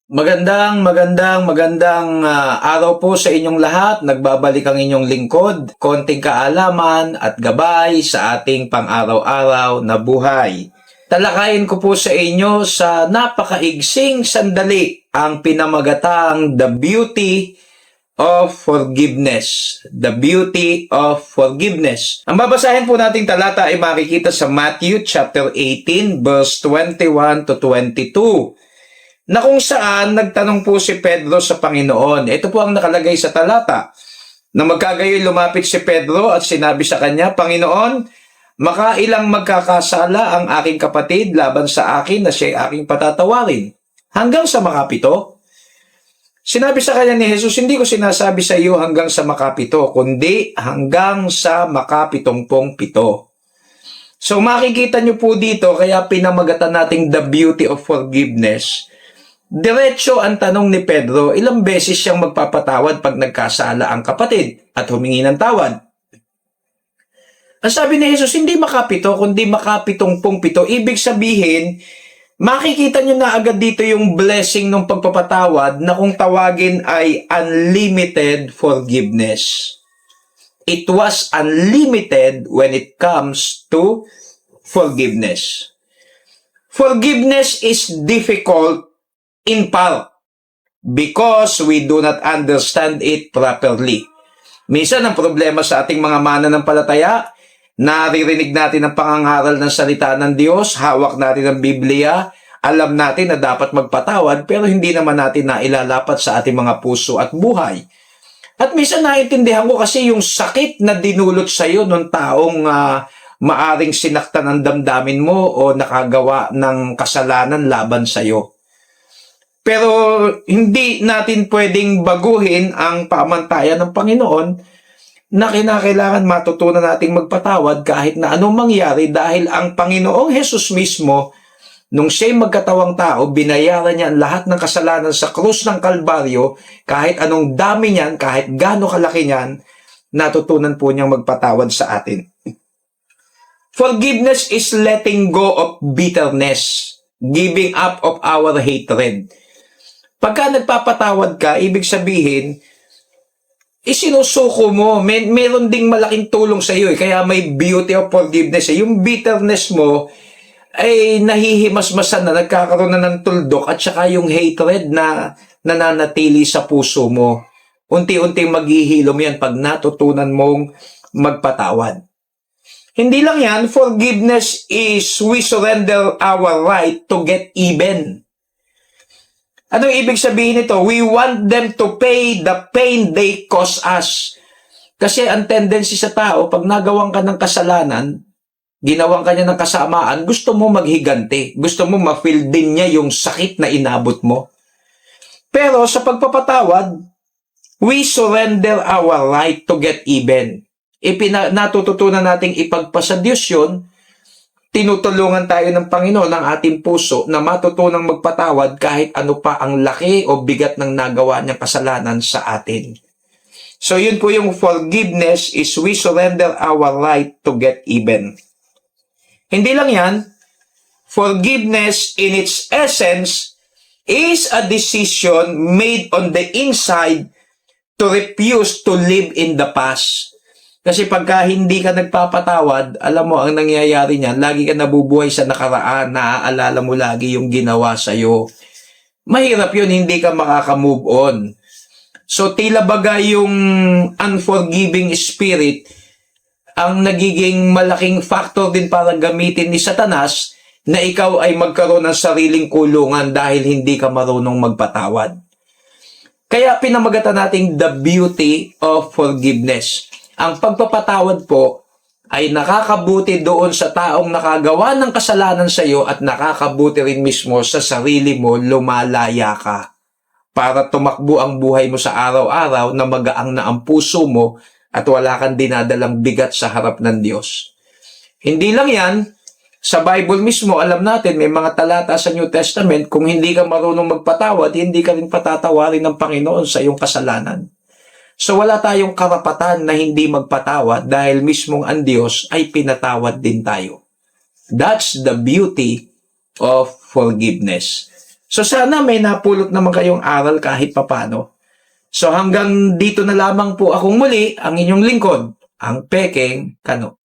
Magandang araw po sa inyong lahat. Nagbabalik ang inyong lingkod. Konting kaalaman at gabay sa ating pang-araw-araw na buhay. Talakayin ko po sa inyo sa napakaigsing sandali ang pinamagatang The Beauty of Forgiveness. The Beauty of Forgiveness. Ang babasahin po nating talata ay makikita sa Matthew chapter 18 verse 21 to 22. Na kung saan nagtanong po si Pedro sa Panginoon. Ito po ang nakalagay sa talata. Na magkagayoy lumapit si Pedro at sinabi sa kanya, Panginoon, makailang magkakasala ang aking kapatid laban sa akin na siya'y aking patatawarin. Hanggang sa makapito? Sinabi sa kanya ni Jesus, hindi ko sinasabi sa iyo hanggang sa makapito, kundi hanggang sa makapitongpong-pito. So makikita nyo po dito, kaya pinamagatan nating the beauty of forgiveness. Diretso ang tanong ni Pedro, ilang beses siyang magpapatawad pag nagkasala ang kapatid at humingi ng tawad. Ang sabi ni Jesus, hindi makapito, kundi makapitongpong-pito. Ibig sabihin, makikita nyo na agad dito yung blessing ng pagpapatawad na kung tawagin ay unlimited forgiveness. It was unlimited when it comes to forgiveness. Forgiveness is difficult in part because we do not understand it properly. Minsan ang problema sa ating mga mananampalataya, naririnig natin ang pangangaral ng salita ng Diyos, hawak natin ang Biblia, alam natin na dapat magpatawad, pero hindi naman natin nailalapat sa ating mga puso at buhay. At minsan naintindihan ko kasi yung sakit na dinulot sa iyo ng taong maaring sinaktan ang damdamin mo o nakagawa ng kasalanan laban sa iyo. Pero hindi natin pwedeng baguhin ang pamantayan ng Panginoon na kinakailangan matutunan nating magpatawad kahit na anong mangyari dahil ang Panginoong Jesus mismo, nung siya'y magkatawang tao, binayaran niya ang lahat ng kasalanan sa krus ng Kalbaryo, kahit anong dami niyan, kahit gaano kalaki niyan, natutunan po niyang magpatawad sa atin. Forgiveness is letting go of bitterness, giving up of our hatred. Pagka nagpapatawad ka, ibig sabihin, isinusuko mo. Meron ding malaking tulong sa iyo. Kaya may beauty of forgiveness. Yung bitterness mo ay nahihimasmasan na, nagkakaroon na ng tuldok at saka yung hatred na nananatili sa puso mo. Unti-unting maghihilom yan pag natutunan mong magpatawad. Hindi lang yan, forgiveness is we surrender our right to get even. Anong ibig sabihin nito? We want them to pay the pain they cause us. Kasi ang tendency sa tao, pag nagawang ka ng kasalanan, ginawang ka niya ng kasamaan, gusto mo maghiganti. Gusto mo ma-feel din niya yung sakit na inabot mo. Pero sa pagpapatawad, we surrender our right to get even. Natututunan nating ipagpasa Diyos yun. Tinutulungan tayo ng Panginoon ng ating puso na matutunang magpatawad kahit ano pa ang laki o bigat ng nagawa niyang kasalanan sa atin. So yun po yung forgiveness is we surrender our right to get even. Hindi lang yan, forgiveness in its essence is a decision made on the inside to refuse to live in the past. Kasi pagka hindi ka nagpapatawad, alam mo, ang nangyayari niyan, lagi ka nabubuhay sa nakaraan, naaalala mo lagi yung ginawa sa'yo. Mahirap yun, hindi ka makaka-move on. So, tila baga yung unforgiving spirit, ang nagiging malaking factor din para gamitin ni Satanas na ikaw ay magkaroon ng sariling kulungan dahil hindi ka marunong magpatawad. Kaya pinamagatan nating the beauty of forgiveness. Ang pagpapatawad po ay nakakabuti doon sa taong nakagawa ng kasalanan sa iyo at nakakabuti rin mismo sa sarili mo, lumalaya ka para tumakbo ang buhay mo sa araw-araw na magaang na ang puso mo at wala kang dinadalang bigat sa harap ng Diyos. Hindi lang yan, sa Bible mismo, alam natin, may mga talata sa New Testament, kung hindi ka marunong magpatawad, hindi ka rin patatawarin ng Panginoon sa iyong kasalanan. So wala tayong karapatan na hindi magpatawad dahil mismong ang Diyos ay pinatawad din tayo. That's the beauty of forgiveness. So sana may napulot naman kayong aral kahit papano. So hanggang dito na lamang po akong muli, ang inyong lingkod, ang Pekeng Kano.